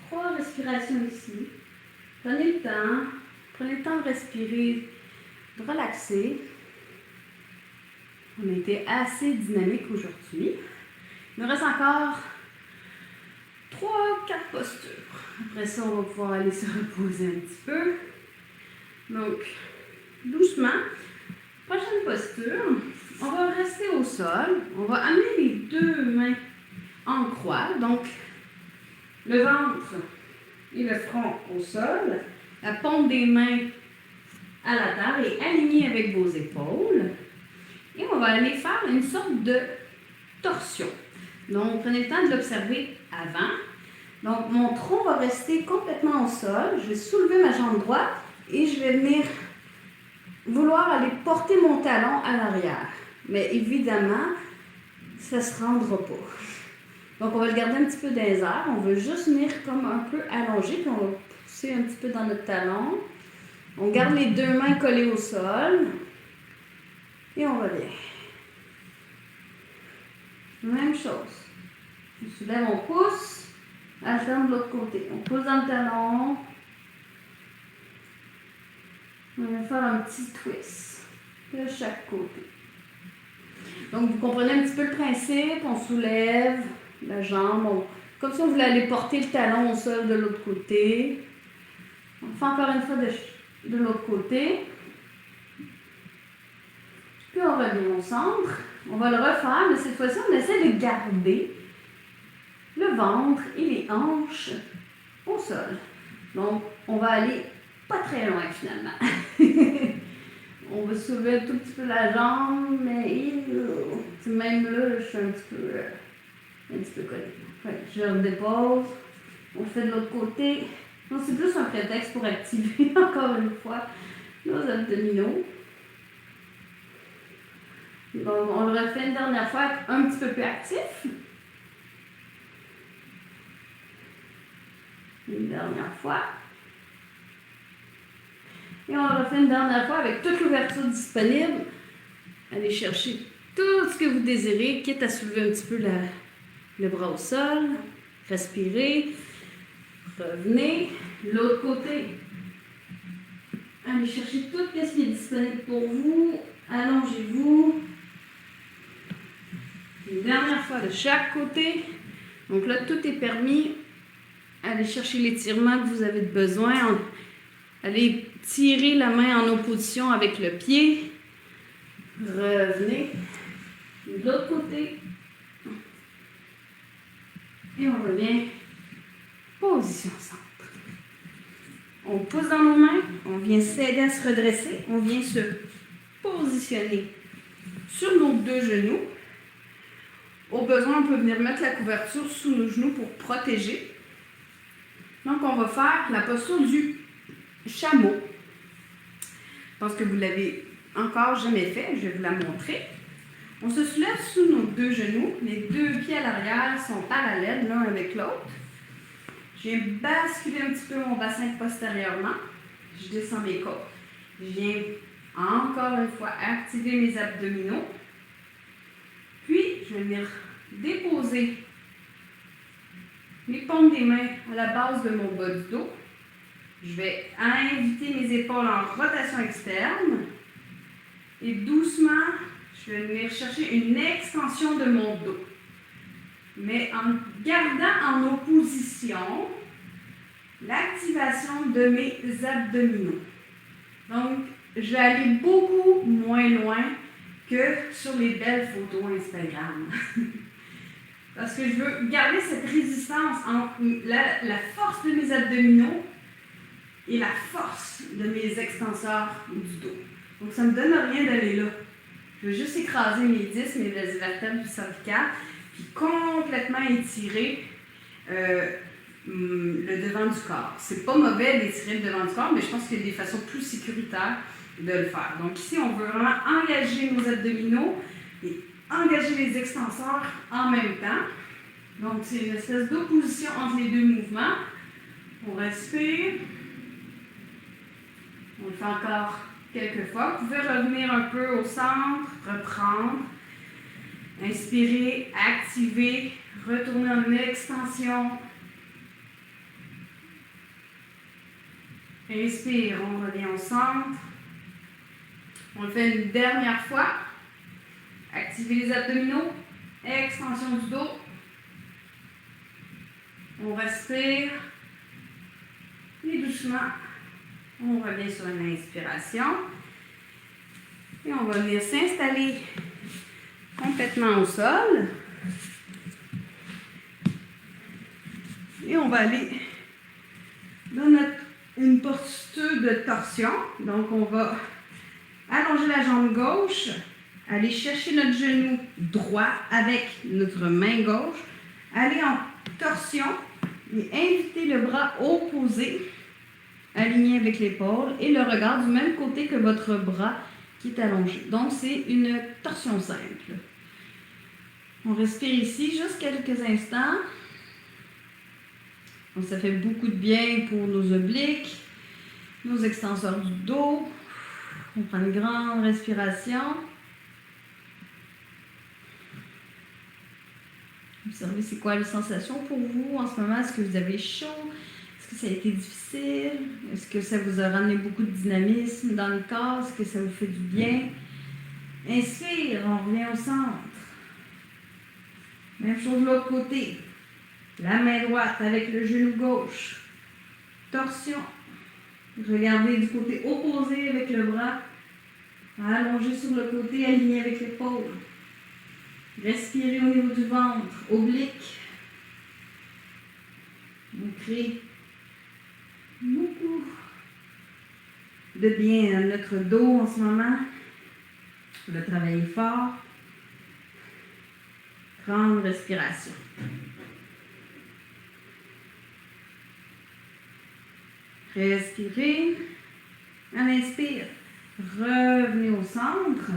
3 respirations ici. Prenez le temps de respirer, de relaxer. On a été assez dynamique aujourd'hui. Il nous reste encore 3-4 postures. Après ça, on va pouvoir aller se reposer un petit peu. Donc, doucement, prochaine posture, on va rester au sol. On va amener les 2 mains en croix. Donc, le ventre et le front au sol. La paume des mains à la terre et alignée avec vos épaules. Et on va aller faire une sorte de torsion. Donc, prenez le temps de l'observer avant. Donc, mon tronc va rester complètement au sol. Je vais soulever ma jambe droite et je vais venir vouloir aller porter mon talon à l'arrière. Mais évidemment, ça ne se rendra pas. Donc, on va le garder un petit peu dans les airs. On veut juste venir comme un peu allongé, puis on va pousser un petit peu dans notre talon. On garde les 2 mains collées au sol. Et on revient. Même chose. On soulève, on pousse. Alterne de l'autre côté. On pousse dans le talon. On va faire un petit twist de chaque côté. Donc, vous comprenez un petit peu le principe. On soulève la jambe. Comme si on voulait aller porter le talon au sol de l'autre côté. On fait encore une fois de l'autre côté. Puis on revient au centre. On va le refaire, mais cette fois-ci, on essaie de garder le ventre et les hanches au sol. Donc, on va aller pas très loin finalement. On va soulever un tout petit peu la jambe, mais même là, je suis un petit peu collée. Ouais, je redépose. On fait de l'autre côté. Donc, c'est plus un prétexte pour activer encore une fois nos abdominaux. Donc, on le refait une dernière fois un petit peu plus actif. Une dernière fois. Et on le refait une dernière fois avec toute l'ouverture disponible. Allez chercher tout ce que vous désirez, quitte à soulever un petit peu le bras au sol. Respirez. Revenez. L'autre côté. Allez chercher tout ce qui est disponible pour vous. Allongez-vous. Une dernière fois de chaque côté. Donc là, tout est permis. Allez chercher l'étirement que vous avez besoin. Allez tirer la main en opposition avec le pied. Revenez. De l'autre côté. Et on revient. Position centre. On pousse dans nos mains. On vient s'aider à se redresser. On vient se positionner sur nos deux genoux. Au besoin, on peut venir mettre la couverture sous nos genoux pour protéger. Donc, on va faire la posture du chameau. Je pense que vous ne l'avez encore jamais fait. Je vais vous la montrer. On se soulève sous nos deux genoux. Les deux pieds à l'arrière sont parallèles l'un avec l'autre. Je viens basculer un petit peu mon bassin postérieurement. Je descends mes côtes. Je viens encore une fois activer mes abdominaux. Puis, je vais venir déposer mes paumes des mains à la base de mon bas du dos. Je vais inviter mes épaules en rotation externe. Et doucement, je vais venir chercher une extension de mon dos. Mais en gardant en opposition l'activation de mes abdominaux. Donc, je vais aller beaucoup moins loin que sur les belles photos Instagram. Parce que je veux garder cette résistance entre la force de mes abdominaux et la force de mes extenseurs du dos. Donc, ça ne me donne rien d'aller là. Je veux juste écraser mes disques, mes vertèbres du cervical, puis complètement étirer le devant du corps. C'est pas mauvais d'étirer le devant du corps, mais je pense qu'il y a des façons plus sécuritaires de le faire. Donc ici, on veut vraiment engager nos abdominaux et engager les extenseurs en même temps. Donc, c'est une espèce d'opposition entre les deux mouvements. On respire. On le fait encore quelques fois. Vous pouvez revenir un peu au centre, reprendre. Inspirez, activez, retournez en extension. Inspire, on revient au centre. On le fait une dernière fois. Activez les abdominaux. Extension du dos. On respire. Et doucement, on revient sur une inspiration. Et on va venir s'installer complètement au sol. Et on va aller dans une posture de torsion. Donc, on va allonger la jambe gauche, aller chercher notre genou droit avec notre main gauche, aller en torsion et inviter le bras opposé, aligné avec l'épaule et le regard du même côté que votre bras qui est allongé. Donc, c'est une torsion simple. On respire ici juste quelques instants. Donc, ça fait beaucoup de bien pour nos obliques, nos extenseurs du dos. On prend une grande respiration. Observez c'est quoi les sensations pour vous en ce moment. Est-ce que vous avez chaud? Est-ce que ça a été difficile? Est-ce que ça vous a ramené beaucoup de dynamisme dans le corps? Est-ce que ça vous fait du bien? Inspire, on revient au centre. Même chose de l'autre côté. La main droite avec le genou gauche. Torsion. Regardez du côté opposé avec le bras. Allongé sur le côté, aligné avec l'épaule. Respirez au niveau du ventre. Oblique. On crée beaucoup de bien à notre dos en ce moment. On va travailler fort. Grande respiration. Respirez. On inspire. Revenez au centre.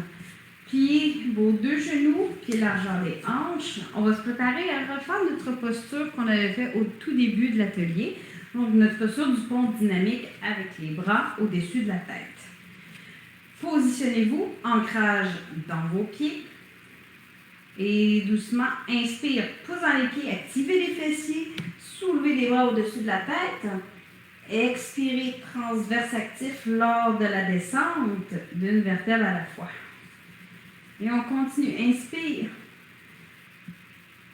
Puis vos deux genoux, pieds largeur des hanches. On va se préparer à refaire notre posture qu'on avait fait au tout début de l'atelier. Donc, notre posture du pont dynamique avec les bras au-dessus de la tête. Positionnez-vous, ancrage dans vos pieds. Et doucement, inspire, posant les pieds, activez les fessiers, soulevez les bras au-dessus de la tête. Expirez, transverse actif lors de la descente d'une vertèbre à la fois. Et on continue. Inspire.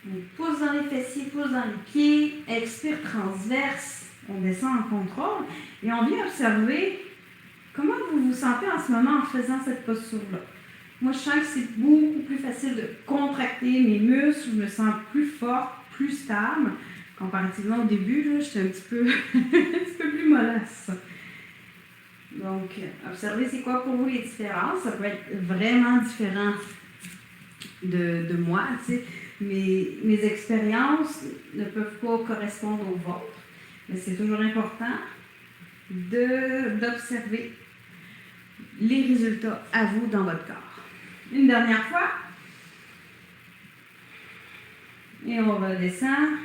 On pousse dans les fessiers, pousse dans les pieds. Expire, transverse. On descend en contrôle. Et on vient observer comment vous vous sentez en ce moment en faisant cette posture-là. Moi, je sens que c'est beaucoup plus facile de contracter mes muscles. Je me sens plus forte, plus stable. Comparativement au début, là, j'étais un petit peu plus mollasse. Donc, observez c'est quoi pour vous les différences. Ça peut être vraiment différent de moi. Tu sais. Mes expériences ne peuvent pas correspondre aux vôtres, mais c'est toujours important d'observer les résultats à vous dans votre corps. Une dernière fois. Et on redescend.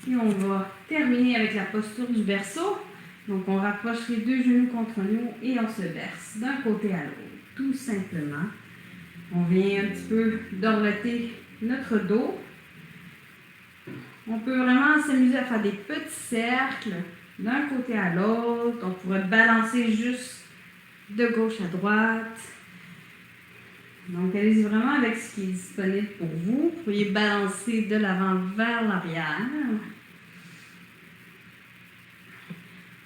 Et on va terminer avec la posture du berceau. Donc, on rapproche les deux genoux contre nous et on se berce d'un côté à l'autre, tout simplement. On vient un petit peu dorloter notre dos. On peut vraiment s'amuser à faire des petits cercles d'un côté à l'autre. On pourrait balancer juste de gauche à droite. Donc, allez-y vraiment avec ce qui est disponible pour vous. Vous pourriez balancer de l'avant vers l'arrière.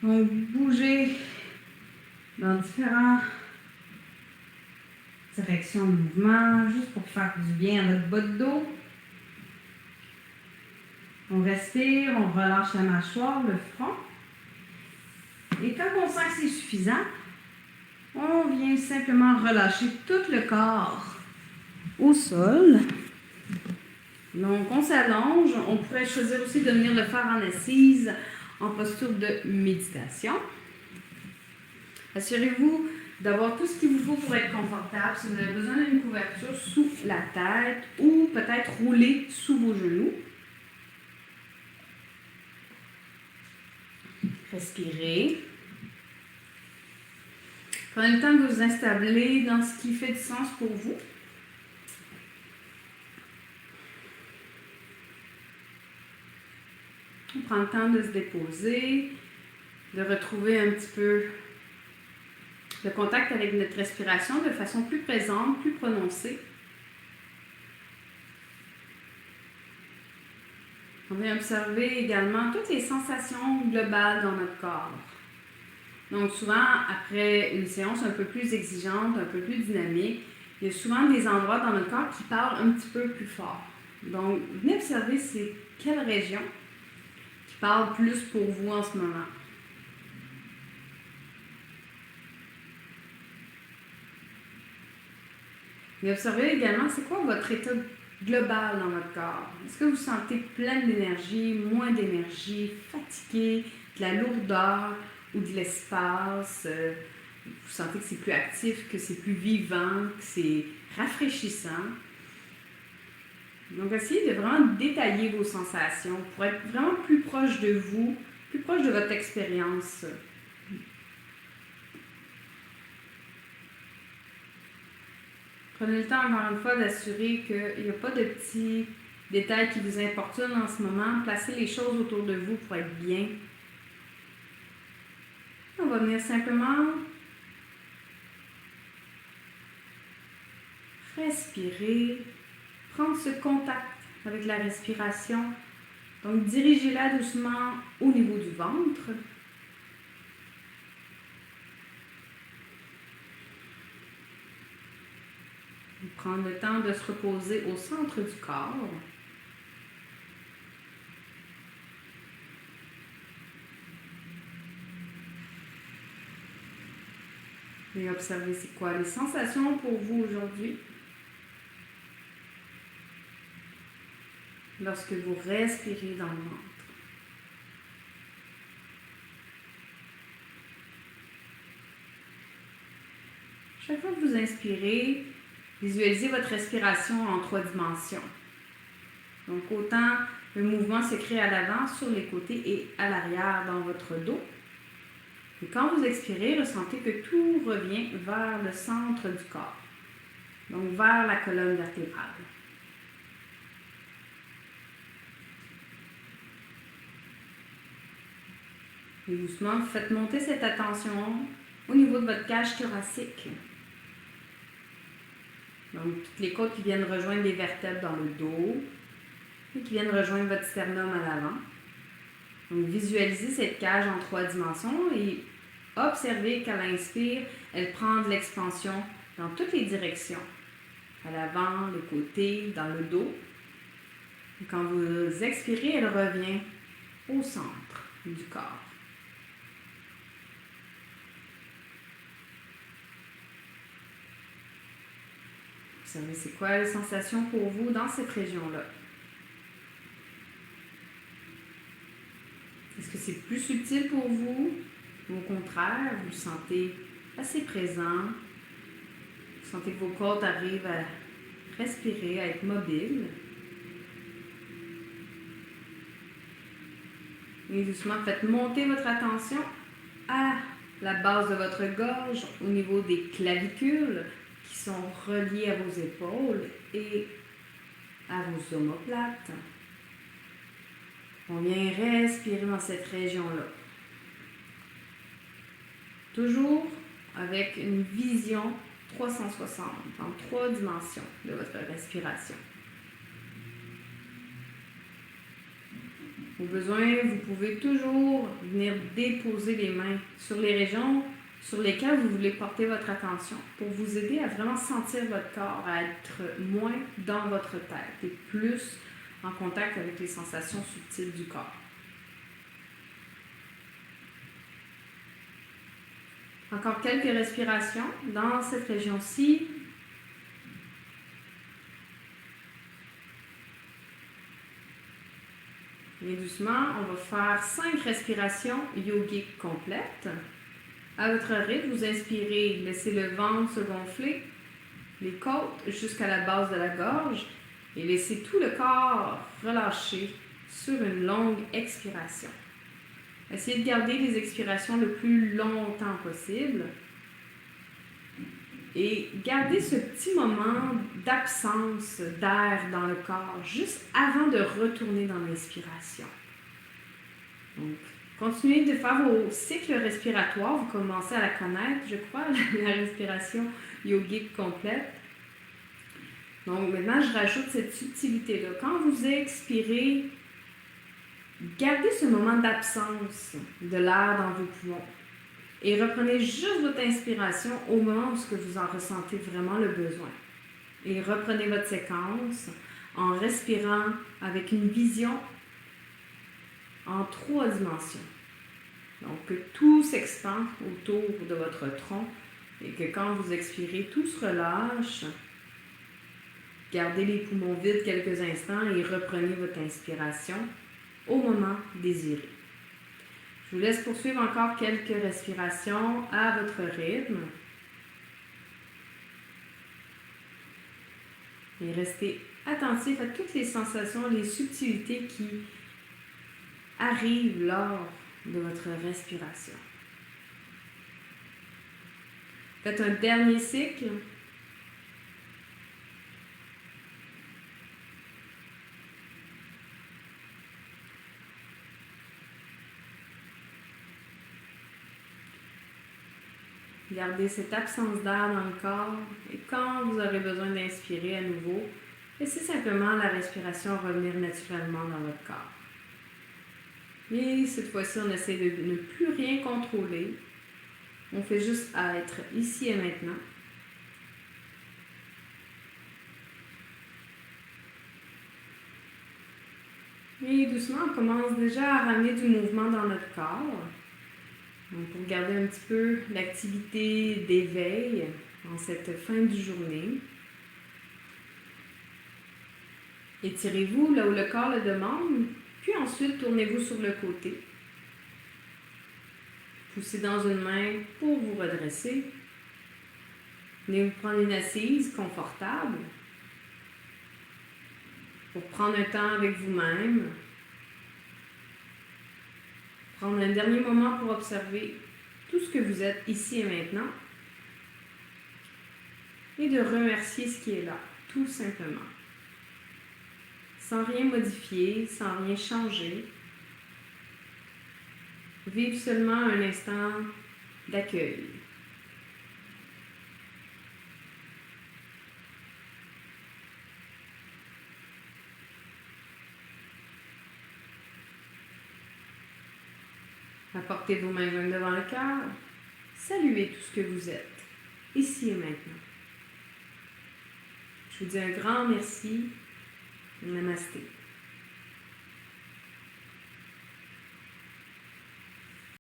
Donc, bougez dans différentes directions de mouvement, juste pour faire du bien à notre bas de dos. On respire, on relâche la mâchoire, le front. Et quand on sent que c'est suffisant, on vient simplement relâcher tout le corps au sol. Donc, on s'allonge. On pourrait choisir aussi de venir le faire en assise, en posture de méditation. Assurez-vous d'avoir tout ce qu'il vous faut pour être confortable. Si vous avez besoin d'une couverture sous la tête ou peut-être rouler sous vos genoux. Respirez. Prenez le temps de vous installer dans ce qui fait du sens pour vous. On prend le temps de se déposer, de retrouver un petit peu le contact avec notre respiration de façon plus présente, plus prononcée. On vient observer également toutes les sensations globales dans notre corps. Donc souvent, après une séance un peu plus exigeante, un peu plus dynamique, il y a souvent des endroits dans notre corps qui parlent un petit peu plus fort. Donc, venez observer c'est quelle région qui parle plus pour vous en ce moment. Et observez également, c'est quoi votre état global dans votre corps? Est-ce que vous sentez plein d'énergie, moins d'énergie, fatigué, de la lourdeur ou de l'espace? Vous sentez que c'est plus actif, que c'est plus vivant, que c'est rafraîchissant? Donc, essayez de vraiment détailler vos sensations pour être vraiment plus proche de vous, plus proche de votre expérience. Prenez le temps, encore une fois, d'assurer qu'il n'y a pas de petits détails qui vous importunent en ce moment. Placez les choses autour de vous pour être bien. On va venir simplement respirer, prendre ce contact avec la respiration. Donc, dirigez-la doucement au niveau du ventre. Prendre le temps de se reposer au centre du corps. Et observez c'est quoi les sensations pour vous aujourd'hui. Lorsque vous respirez dans le ventre. Chaque fois que vous inspirez, visualisez votre respiration en 3 dimensions. Donc, autant le mouvement se crée à l'avant, sur les côtés et à l'arrière dans votre dos. Et quand vous expirez, ressentez que tout revient vers le centre du corps. Donc, vers la colonne vertébrale. Et doucement, faites monter cette attention au niveau de votre cage thoracique. Donc, toutes les côtes qui viennent rejoindre les vertèbres dans le dos et qui viennent rejoindre votre sternum à l'avant. Donc, visualisez cette cage en 3 dimensions et observez qu'à l'inspire, elle prend de l'expansion dans toutes les directions. À l'avant, le côté, dans le dos. Et quand vous expirez, elle revient au centre du corps. Observez c'est quoi les sensations pour vous dans cette région-là. Est-ce que c'est plus subtil pour vous ou au contraire, vous le sentez assez présent? Vous sentez que vos côtes arrivent à respirer, à être mobiles. Et doucement, faites monter votre attention à la base de votre gorge, au niveau des clavicules qui sont reliées à vos épaules et à vos omoplates. On vient respirer dans cette région-là. Toujours avec une vision 360, en 3 dimensions de votre respiration. Au besoin, vous pouvez toujours venir déposer les mains sur les régions sur lesquelles vous voulez porter votre attention pour vous aider à vraiment sentir votre corps, à être moins dans votre tête et plus en contact avec les sensations subtiles du corps. Encore quelques respirations dans cette région-ci. Et doucement, on va faire 5 respirations yogiques complètes. À votre rythme, vous inspirez, laissez le ventre se gonfler, les côtes jusqu'à la base de la gorge et laissez tout le corps relâcher sur une longue expiration. Essayez de garder les expirations le plus longtemps possible et gardez ce petit moment d'absence d'air dans le corps juste avant de retourner dans l'inspiration. Donc, continuez de faire vos cycles respiratoires. Vous commencez à la connaître, je crois, la respiration yogique complète. Donc, maintenant, je rajoute cette subtilité-là. Quand vous expirez, gardez ce moment d'absence de l'air dans vos poumons. Et reprenez juste votre inspiration au moment où vous en ressentez vraiment le besoin. Et reprenez votre séquence en respirant avec une vision en 3 dimensions. Donc, que tout s'expand autour de votre tronc et que quand vous expirez, tout se relâche. Gardez les poumons vides quelques instants et reprenez votre inspiration au moment désiré. Je vous laisse poursuivre encore quelques respirations à votre rythme. Et restez attentif à toutes les sensations, les subtilités qui arrivent lors de votre respiration. Faites un dernier cycle. Gardez cette absence d'air dans le corps et quand vous aurez besoin d'inspirer à nouveau, laissez simplement la respiration revenir naturellement dans votre corps. Et cette fois-ci, on essaie de ne plus rien contrôler. On fait juste être ici et maintenant. Et doucement, on commence déjà à ramener du mouvement dans notre corps. Donc, pour garder un petit peu l'activité d'éveil en cette fin de journée. Étirez-vous là où le corps le demande, puis ensuite tournez-vous sur le côté. Poussez dans une main pour vous redresser. Venez vous prendre une assise confortable pour prendre un temps avec vous-même. Prendre un dernier moment pour observer tout ce que vous êtes ici et maintenant et de remercier ce qui est là, tout simplement. Sans rien modifier, sans rien changer. Vivre seulement un instant d'accueil. Apportez vos mains devant le cœur. Saluez tout ce que vous êtes, ici et maintenant. Je vous dis un grand merci. Namasté.